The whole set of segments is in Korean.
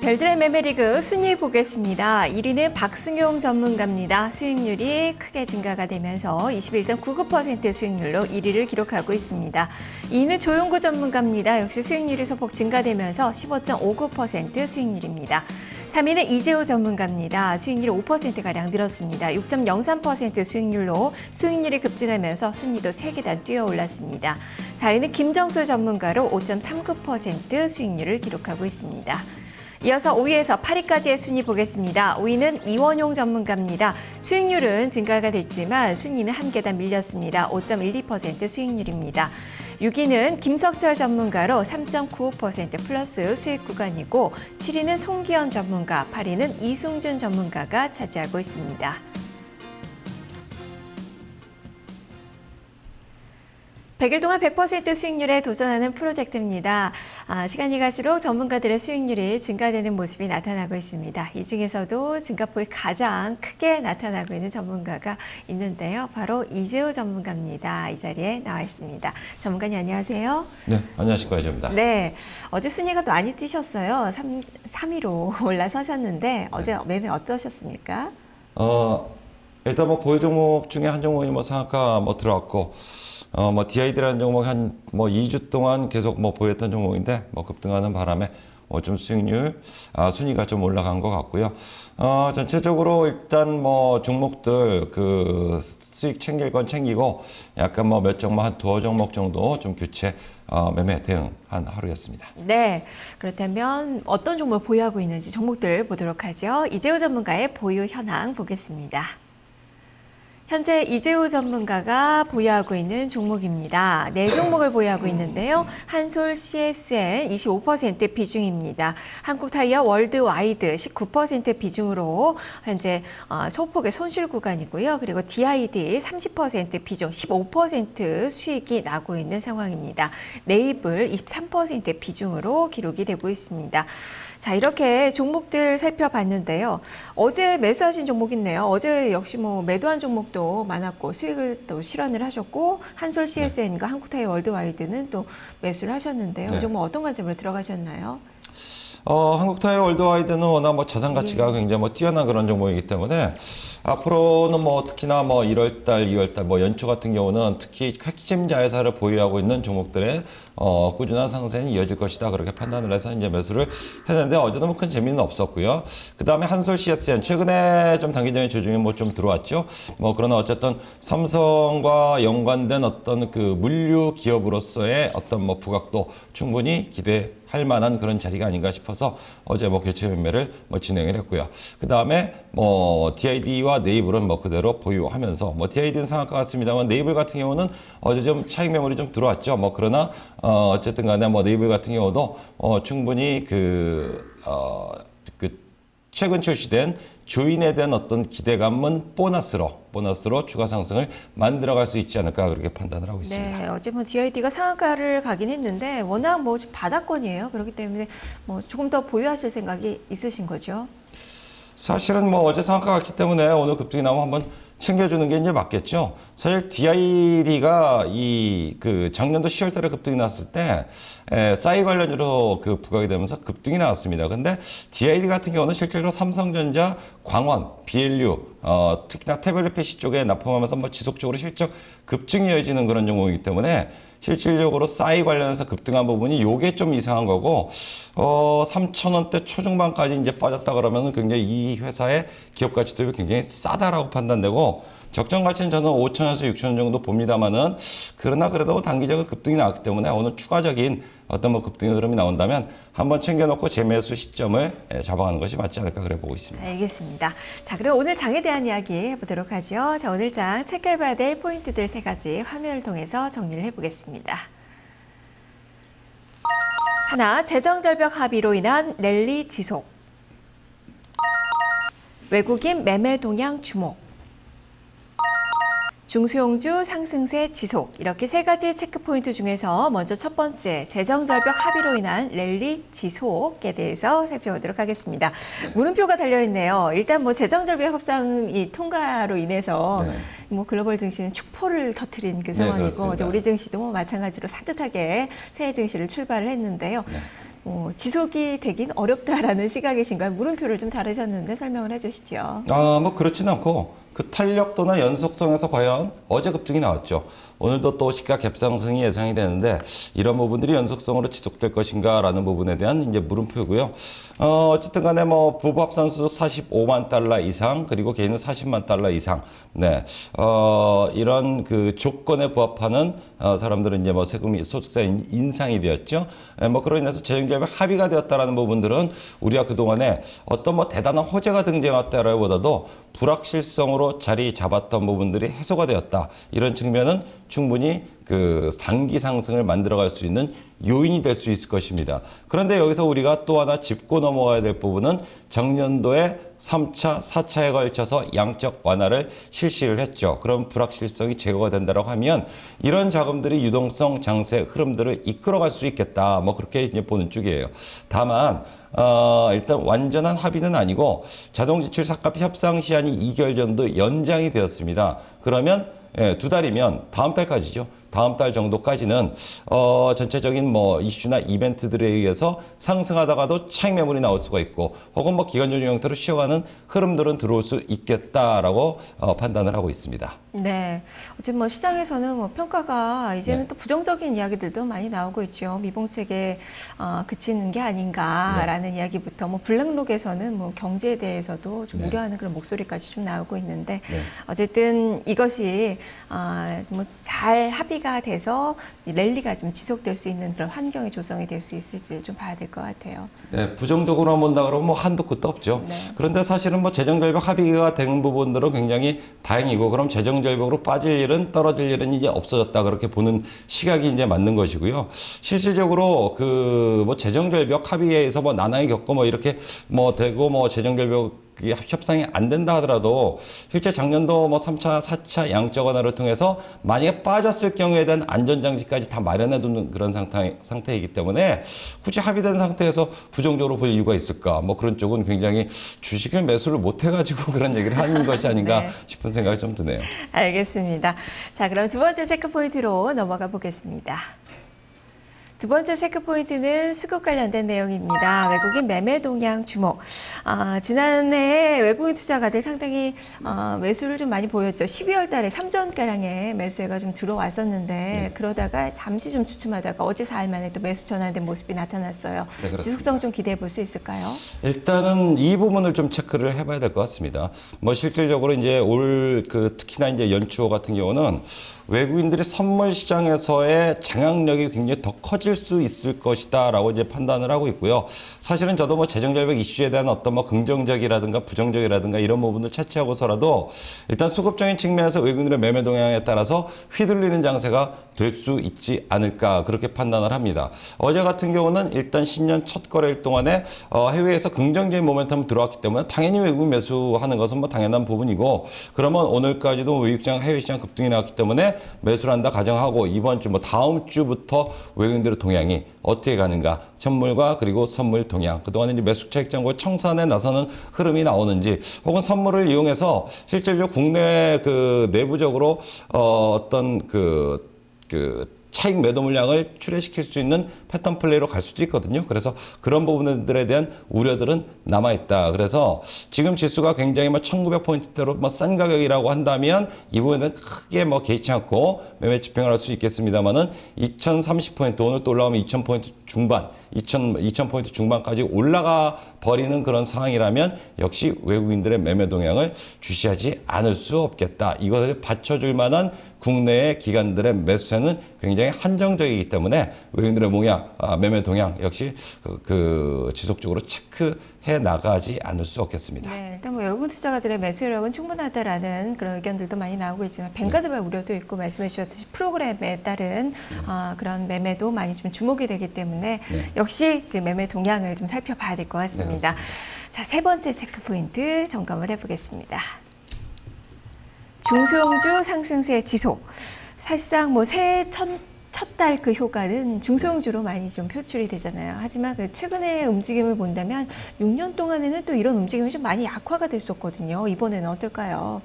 별들의 매매리그 순위 보겠습니다. 1위는 박승용 전문가입니다. 수익률이 크게 증가가 되면서 21.99% 수익률로 1위를 기록하고 있습니다. 2위는 조용구 전문가입니다. 역시 수익률이 소폭 증가되면서 15.59% 수익률입니다. 3위는 이재호 전문가입니다. 수익률이 5%가량 늘었습니다. 6.03% 수익률로 수익률이 급증하면서 순위도 3계단 뛰어 올랐습니다. 4위는 김정수 전문가로 5.39% 수익률을 기록하고 있습니다. 이어서 5위에서 8위까지의 순위 보겠습니다. 5위는 이원용 전문가입니다. 수익률은 증가가 됐지만 순위는 한 계단 밀렸습니다. 5.12% 수익률입니다. 6위는 김석철 전문가로 3.95% 플러스 수익 구간이고 7위는 송기현 전문가, 8위는 이승준 전문가가 차지하고 있습니다. 100일 동안 100% 수익률에 도전하는 프로젝트입니다. 시간이 갈수록 전문가들의 수익률이 증가되는 모습이 나타나고 있습니다. 이 중에서도 증가폭이 가장 크게 나타나고 있는 전문가가 있는데요. 바로 이재호 전문가입니다. 이 자리에 나와 있습니다. 전문가님 안녕하세요. 네, 안녕하십니까 이재호입니다. 네, 어제 순위가 많이 뛰셨어요. 3위로 올라서셨는데 어제 매매 어떠셨습니까? 일단 뭐 보유 종목 중에 한 종목이 상한가 들어왔고 DID라는 종목이 한 2주 동안 계속 보였던 종목인데 급등하는 바람에 좀 수익률 순위가 좀 올라간 것 같고요. 전체적으로 일단 종목들 그 수익 챙길 건 챙기고 약간 몇 종목 한 두어 종목 정도 좀 교체 매매 대응한 하루였습니다. 네, 그렇다면 어떤 종목을 보유하고 있는지 종목들 보도록 하죠. 이재호 전문가의 보유 현황 보겠습니다. 현재 이재호 전문가가 보유하고 있는 종목입니다. 4종목을 보유하고 있는데요. 한솔 CSN 25% 비중입니다. 한국타이어 월드와이드 19% 비중으로 현재 소폭의 손실 구간이고요. 그리고 DID 30% 비중 15% 수익이 나고 있는 상황입니다. 네이블 23% 비중으로 기록이 되고 있습니다. 자, 이렇게 종목들 살펴봤는데요. 어제 매수하신 종목 있네요. 어제 역시 매도한 종목도 많았고 수익을 또 실현을 하셨고 한솔 CSN과 한국타이어 월드와이드는 또 매수를 하셨는데요. 이 종목 어떤 관점으로 들어가셨나요? 한국타이어 월드와이드는 워낙 자산 가치가 굉장히 뛰어난 그런 종목이기 때문에 앞으로는 특히나 1월달, 2월달, 연초 같은 경우는 특히 핵심 자회사를 보유하고 있는 종목들의 꾸준한 상승이 이어질 것이다. 그렇게 판단을 해서 이제 매수를 했는데 어제도 큰 재미는 없었고요. 그 다음에 한솔 CSN 최근에 좀 단기적인 조정이 좀 들어왔죠. 그러나 어쨌든 삼성과 연관된 어떤 그 물류 기업으로서의 어떤 부각도 충분히 기대할 만한 그런 자리가 아닌가 싶어서 어제 교체 매매를 진행을 했고요. 그 다음에 DID와 네이블은 그대로 보유하면서 DID는 상한가 같습니다만 네이블 같은 경우는 어제 좀 차익 매물이 좀 들어왔죠. 그러나 어쨌든 간에 네이블 같은 경우도 충분히 최근 출시된 조인에 대한 어떤 기대감은 보너스로 추가 상승을 만들어갈 수 있지 않을까 그렇게 판단을 하고 있습니다. 네, 어제 DID가 상한가를 가긴 했는데 워낙 바닥권이에요. 그렇기 때문에 조금 더 보유하실 생각이 있으신 거죠? 사실은 어제 상한가 갔기 때문에 오늘 급등이 나오면 한번 챙겨주는 게 이제 맞겠죠. 사실 DID가 작년도 10월 달에 급등이 났을 때 싸이 관련주로 부각이 되면서 급등이 나왔습니다. 근데 DID 같은 경우는 실질적으로 삼성전자, 광원, BLU, 특히나 태블릿 PC 쪽에 납품하면서 지속적으로 실적 급증이 이어지는 그런 종목이기 때문에 실질적으로 싸이 관련해서 급등한 부분이 요게 좀 이상한 거고 3,000원대 초중반까지 이제 빠졌다 그러면 굉장히 이 회사의 기업 가치도 굉장히 싸다라고 판단되고 적정 가치는 저는 5,000원에서 6,000원 정도 봅니다만은 그러나 그래도 단기적으로 급등이 나왔기 때문에 오늘 추가적인 어떤 급등의 흐름이 나온다면 한번 챙겨놓고 재매수 시점을 잡아가는 것이 맞지 않을까 그래 보고 있습니다. 알겠습니다. 자, 그럼 오늘 장에 대한 이야기 해보도록 하죠. 자, 오늘 장 체크해봐야 될 포인트들 3가지 화면을 통해서 정리를 해보겠습니다. 하나, 재정절벽 합의로 인한 랠리 지속. 외국인 매매 동향 주목. 중소형주 상승세 지속, 이렇게 3가지 체크포인트 중에서 먼저 첫 번째 재정절벽 합의로 인한 랠리 지속에 대해서 살펴보도록 하겠습니다. 물음표가 달려있네요. 일단 재정절벽 협상이 통과로 인해서 글로벌 증시는 축포를 터뜨린 그 상황이고 우리 증시도 마찬가지로 산뜻하게 새해 증시를 출발을 했는데요. 지속이 되긴 어렵다라는 시각이신가요? 물음표를 좀 다루셨는데 설명을 해주시죠. 뭐 그렇진 않고 그 탄력도나 연속성에서 과연 어제 급등이 나왔죠. 오늘도 또 시가 갭상승이 예상이 되는데 이런 부분들이 연속성으로 지속될 것인가라는 부분에 대한 이제 물음표고요. 어쨌든 간에 뭐 부부 합산 소득 45만 달러 이상 그리고 개인은 40만 달러 이상. 네. 이런 그 조건에 부합하는 사람들은 이제 뭐 세금이 소득세 인상이 되었죠. 뭐 그로 인해서 재정결벽 합의가 되었다라는 부분들은 우리가 그동안에 어떤 뭐 대단한 호재가 등장했다라기보다도 불확실성으로 자리 잡았던 부분들이 해소가 되었다. 이런 측면은 충분히 그 단기 상승을 만들어갈 수 있는 요인이 될 수 있을 것입니다. 그런데 여기서 우리가 또 하나 짚고 넘어가야 될 부분은 작년도에 3차, 4차에 걸쳐서 양적 완화를 실시를 했죠. 그럼 불확실성이 제거가 된다고 하면 이런 자금들이 유동성 장세 흐름들을 이끌어갈 수 있겠다. 뭐 그렇게 이제 보는 쪽이에요. 다만 일단 완전한 합의는 아니고 자동지출 삭감 협상 시한이 2개월 정도 연장이 되었습니다. 그러면 두 달이면 다음 달까지죠. 다음 달 정도까지는 전체적인 뭐 이슈나 이벤트들에 의해서 상승하다가도 차익 매물이 나올 수가 있고 혹은 뭐 기간 조정 형태로 쉬어가는 흐름들은 들어올 수 있겠다라고 판단을 하고 있습니다. 네, 어쨌든 뭐 시장에서는 뭐 평가가 이제는 네. 또 부정적인 이야기들도 많이 나오고 있죠. 미봉책에 그치는 게 아닌가라는 이야기부터 뭐 블랙록에서는 뭐 경제에 대해서도 좀 우려하는 그런 목소리까지 좀 나오고 있는데 어쨌든 이것이 뭐 잘 합의가 돼서 랠리가 좀 지속될 수 있는 그런 환경이 조성이 될 수 있을지 좀 봐야 될 것 같아요. 네, 부정적으로 본다 그러면 뭐 한도 끝도 없죠. 네. 그런데 사실은 뭐 재정절벽 합의가 된 부분들은 굉장히 다행이고 그럼 재정절벽으로 빠질 일은 떨어질 일은 이제 없어졌다 그렇게 보는 시각이 이제 맞는 것이고요. 실질적으로 그 뭐 재정절벽 합의에서 뭐 난항이 겪고 뭐 이렇게 뭐 되고 뭐 재정절벽 그게 협상이 안 된다 하더라도 실제 작년도 뭐 3차, 4차 양적 완화를 통해서 만약에 빠졌을 경우에 대한 안전장치까지 다 마련해 두는 그런 상태이기 때문에 굳이 합의된 상태에서 부정적으로 볼 이유가 있을까? 뭐 그런 쪽은 굉장히 주식을 매수를 못 해가지고 그런 얘기를 하는 것이 아닌가 네. 싶은 생각이 좀 드네요. 알겠습니다. 자, 그럼 두 번째 체크포인트로 넘어가 보겠습니다. 두 번째 체크포인트는 수급 관련된 내용입니다. 외국인 매매 동향 주목. 지난해 외국인 투자가들 상당히 매수를 좀 많이 보였죠. 12월 달에 3조원가량의 매수세가 좀 들어왔었는데 그러다가 잠시 좀 주춤하다가 어제 4일 만에 또 매수 전환된 모습이 나타났어요. 네, 지속성 좀 기대해 볼 수 있을까요? 일단은 이 부분을 좀 체크를 해봐야 될 것 같습니다. 뭐 실질적으로 이제 특히나 이제 연초 같은 경우는 외국인들이 선물 시장에서의 장악력이 굉장히 더 커질 수 있을 것이다라고 이제 판단을 하고 있고요. 사실은 저도 뭐 재정절벽 이슈에 대한 어떤 뭐 긍정적이라든가 부정적이라든가 이런 부분을 차치하고서라도 일단 수급적인 측면에서 외국인들의 매매 동향에 따라서 휘둘리는 장세가 될 수 있지 않을까 그렇게 판단을 합니다. 어제 같은 경우는 일단 신년 첫 거래일 동안에 해외에서 긍정적인 모멘텀이 들어왔기 때문에 당연히 외국인 매수하는 것은 뭐 당연한 부분이고 그러면 오늘까지도 외국시장, 해외시장 급등이 나왔기 때문에 매수를 한다 가정하고 이번 주 뭐 다음 주부터 외국인들의 동향이 어떻게 가는가 선물과 그리고 선물 동향 그동안 이제 매수 차익 잔고 청산에 나서는 흐름이 나오는지 혹은 선물을 이용해서 실질적으로 국내 그 내부적으로 어떤 차익 매도 물량을 출회시킬 수 있는 패턴 플레이로 갈 수도 있거든요. 그래서 그런 부분들에 대한 우려들은 남아있다. 그래서 지금 지수가 굉장히 1900포인트대로 싼 가격이라고 한다면 이 부분은 크게 개의치 않고 매매 집행을 할 수 있겠습니다만은 2030포인트 오늘 또 올라가면 2000포인트 중반 2000포인트 중반까지 올라가 버리는 그런 상황이라면 역시 외국인들의 매매 동향을 주시하지 않을 수 없겠다. 이것을 받쳐줄 만한 국내의 기관들의 매수세는 굉장히 한정적이기 때문에 외국인들의 매매 동향 역시 지속적으로 체크해 나가지 않을 수 없겠습니다. 네, 일단 뭐 외국인 투자가들의 매수력은 충분하다라는 그런 의견들도 많이 나오고 있지만 뱅가드발 우려도 있고 말씀해 주셨듯이 프로그램에 따른 그런 매매도 많이 좀 주목이 되기 때문에 역시 그 매매 동향을 좀 살펴봐야 될 것 같습니다. 네, 자, 세 번째 체크 포인트 점검을 해보겠습니다. 중소형주 상승세 지속. 사실상 뭐 새해 첫 달 그 효과는 중소형주로 많이 좀 표출이 되잖아요. 하지만 그 최근의 움직임을 본다면 6년 동안에는 또 이런 움직임이 좀 많이 약화가 됐었거든요. 이번에는 어떨까요?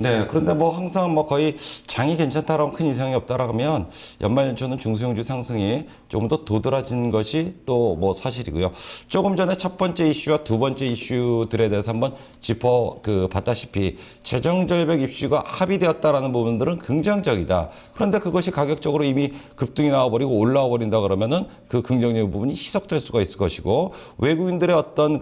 네, 그런데 뭐 항상 뭐 거의 장이 괜찮다라고 큰 이상이 없다라면 연말 연초는 중소형주 상승이 조금 더 도드라진 것이 또 뭐 사실이고요. 조금 전에 첫 번째 이슈와 두 번째 이슈들에 대해서 한번 봤다시피 재정절벽 이슈가 합의되었다라는 부분들은 긍정적이다. 그런데 그것이 가격적으로 이미 급등이 나와버리고 올라와 버린다 그러면은 그 긍정적인 부분이 희석될 수가 있을 것이고 외국인들의 어떤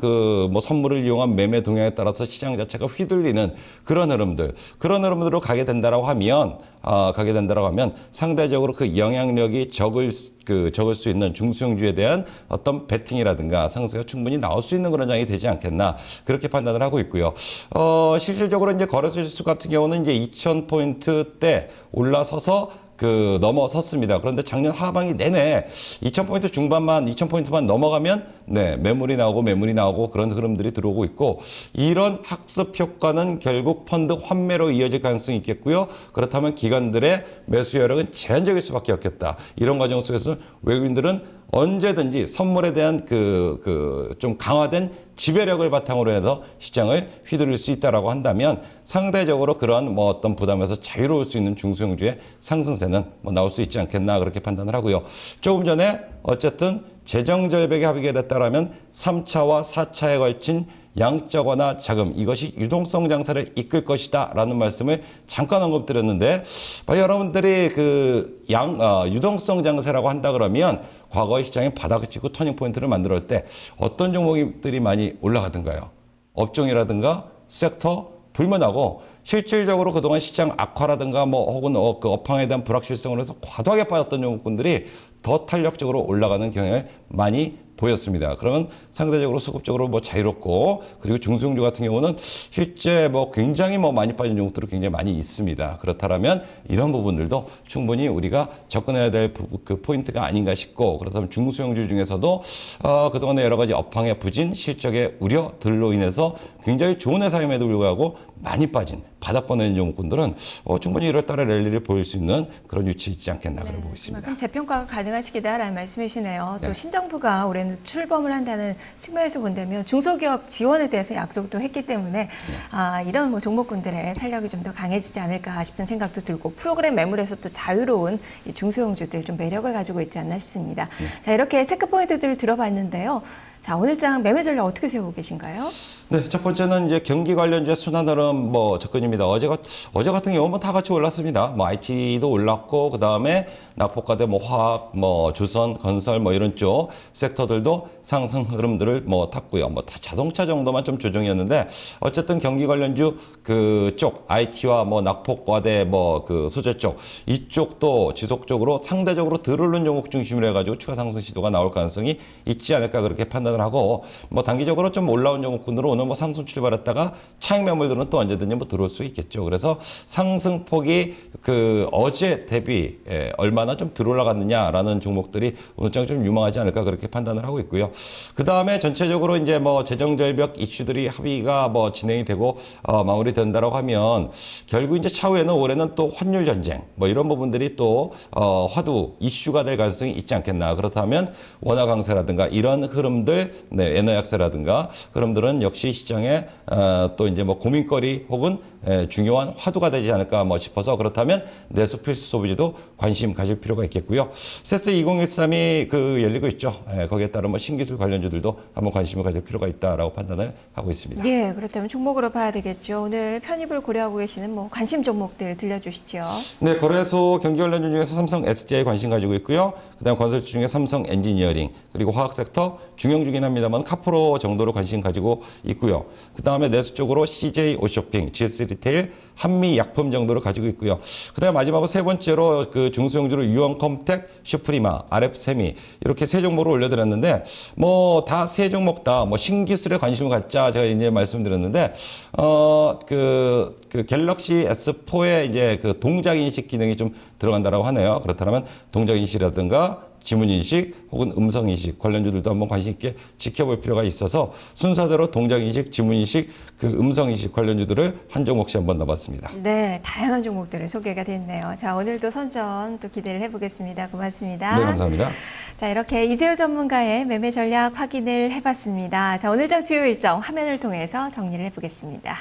뭐 선물을 이용한 매매 동향에 따라서 시장 자체가 휘둘리는 그런 흐름들로 가게 된다라고 하면 상대적으로 그 영향력이 적을 수 있는 중소형주에 대한 어떤 베팅이라든가 상승가 충분히 나올 수 있는 그런 장이 되지 않겠나 그렇게 판단을 하고 있고요. 실질적으로 이제 거래소 지수 같은 경우는 이제 2,000포인트대 올라서서 넘어섰습니다. 그런데 작년 하반기 내내 2,000포인트 중반만 2,000포인트만 넘어가면 매물이 나오고 그런 흐름들이 들어오고 있고 이런 학습 효과는 결국 펀드 환매로 이어질 가능성이 있겠고요. 그렇다면 기관들의 매수 여력은 제한적일 수밖에 없겠다. 이런 과정 속에서 외국인들은 언제든지 선물에 대한 좀 강화된 지배력을 바탕으로 해서 시장을 휘두를 수 있다라고 한다면 상대적으로 그런 뭐 어떤 부담에서 자유로울 수 있는 중소형주의 상승세는 뭐 나올 수 있지 않겠나 그렇게 판단을 하고요. 조금 전에 어쨌든 재정절벽이 합의가 됐다라면 3차와 4차에 걸친 양적 완화 자금 이것이 유동성 장세를 이끌 것이다 라는 말씀을 잠깐 언급드렸는데 여러분들이 유동성 장세라고 한다 그러면 과거의 시장에 바닥을 찍고 터닝포인트를 만들었을 때 어떤 종목들이 많이 올라가던가요? 업종이라든가 섹터 불문하고 실질적으로 그동안 시장 악화라든가 혹은 그 업황에 대한 불확실성으로 해서 과도하게 빠졌던 종목군들이 더 탄력적으로 올라가는 경향을 많이 보였습니다. 그러면 상대적으로 수급적으로 자유롭고 그리고 중소형주 같은 경우는 실제 굉장히 많이 빠진 종목들이 굉장히 많이 있습니다. 그렇다면 이런 부분들도 충분히 우리가 접근해야 될 그 포인트가 아닌가 싶고 그렇다면 중소형주 중에서도 그동안의 여러 가지 업황의 부진, 실적의 우려들로 인해서 굉장히 좋은 회사임에도 불구하고 많이 빠진 바닥권에 있는 종목군들은 충분히 1월 달에 랠리를 보일 수 있는 그런 위치에 있지 않겠나 그런 보고 있습니다. 그럼 재평가가 가능하시기다라는 말씀이시네요. 또 네. 신정부가 올해는 출범을 한다는 측면에서 본다면 중소기업 지원에 대해서 약속도 했기 때문에 이런 종목군들의 탄력이 좀 더 강해지지 않을까 싶은 생각도 들고 프로그램 매물에서 또 자유로운 이 중소형주들 좀 매력을 가지고 있지 않나 싶습니다. 자, 이렇게 체크포인트들을 들어봤는데요. 자, 오늘 장 매매 전략 어떻게 세우고 계신가요? 네, 첫 번째는 이제 경기 관련주의 순환 흐름 접근입니다. 어제 같은 경우는 다 같이 올랐습니다. IT도 올랐고, 그 다음에 낙폭과대 화학, 조선, 건설 이런 쪽 섹터들도 상승 흐름들을 탔고요. 다 자동차 정도만 좀 조정이었는데, 어쨌든 경기 관련주 쪽, IT와 낙폭과대 소재 쪽, 이쪽도 지속적으로 상대적으로 덜 오른 종목 중심으로 해가지고 추가 상승 시도가 나올 가능성이 있지 않을까 그렇게 판단을 하고, 단기적으로 좀 올라온 종목군으로 오늘 상승 출발했다가 차익 매물들은 또 언제든지 들어올 수 있겠죠. 그래서 상승폭이 어제 대비 얼마나 좀 덜 올라갔느냐라는 종목들이 오늘 장 좀 유망하지 않을까 그렇게 판단을 하고 있고요. 그 다음에 전체적으로 이제 재정절벽 이슈들이 합의가 진행이 되고 마무리된다라고 하면 결국 이제 차후에는 올해는 또 환율 전쟁 이런 부분들이 또 화두 이슈가 될 가능성이 있지 않겠나. 그렇다면 원화 강세라든가 이런 흐름들, 엔화 약세라든가 흐름들은 역시 시장에 또 이제 고민거리 혹은 중요한 화두가 되지 않을까 싶어서 그렇다면 내수 필수 소비지도 관심 가질 필요가 있겠고요. 세스 2013이 열리고 있죠. 거기에 따른 신기술 관련주들도 한번 관심을 가질 필요가 있다라고 판단을 하고 있습니다. 예, 그렇다면 종목으로 봐야 되겠죠. 오늘 편입을 고려하고 계시는 관심 종목들 들려주시죠. 네, 거래소 경기 관련주 중에서 삼성 SDI 관심 가지고 있고요. 그다음 건설주 중에 삼성 엔지니어링 그리고 화학 섹터 중형주긴 합니다만 카프로 정도로 관심 가지고 있고요. 그 다음에 내수 쪽으로 CJ 오쇼핑, GS 리테일, 한미 약품 정도를 가지고 있고요. 그 다음에 마지막으로 세 번째로 중소형주로 유언컴텍, 슈프리마, RF세미 이렇게 세 종목을 올려드렸는데 다 세 종목 다 신기술에 관심을 갖자 제가 이제 말씀드렸는데 갤럭시 S4에 이제 동작 인식 기능이 좀 들어간다라고 하네요. 그렇다면 동작 인식이라든가 지문인식 혹은 음성인식 관련주들도 한번 관심 있게 지켜볼 필요가 있어서 순서대로 동작인식, 지문인식, 음성인식 관련주들을 한 종목씩 한번 넣어봤습니다. 네, 다양한 종목들이 소개가 됐네요. 자, 오늘도 선전 또 기대를 해보겠습니다. 고맙습니다. 네, 감사합니다. 자, 이렇게 이재우 전문가의 매매 전략 확인을 해봤습니다. 자, 오늘 장 주요 일정 화면을 통해서 정리를 해보겠습니다.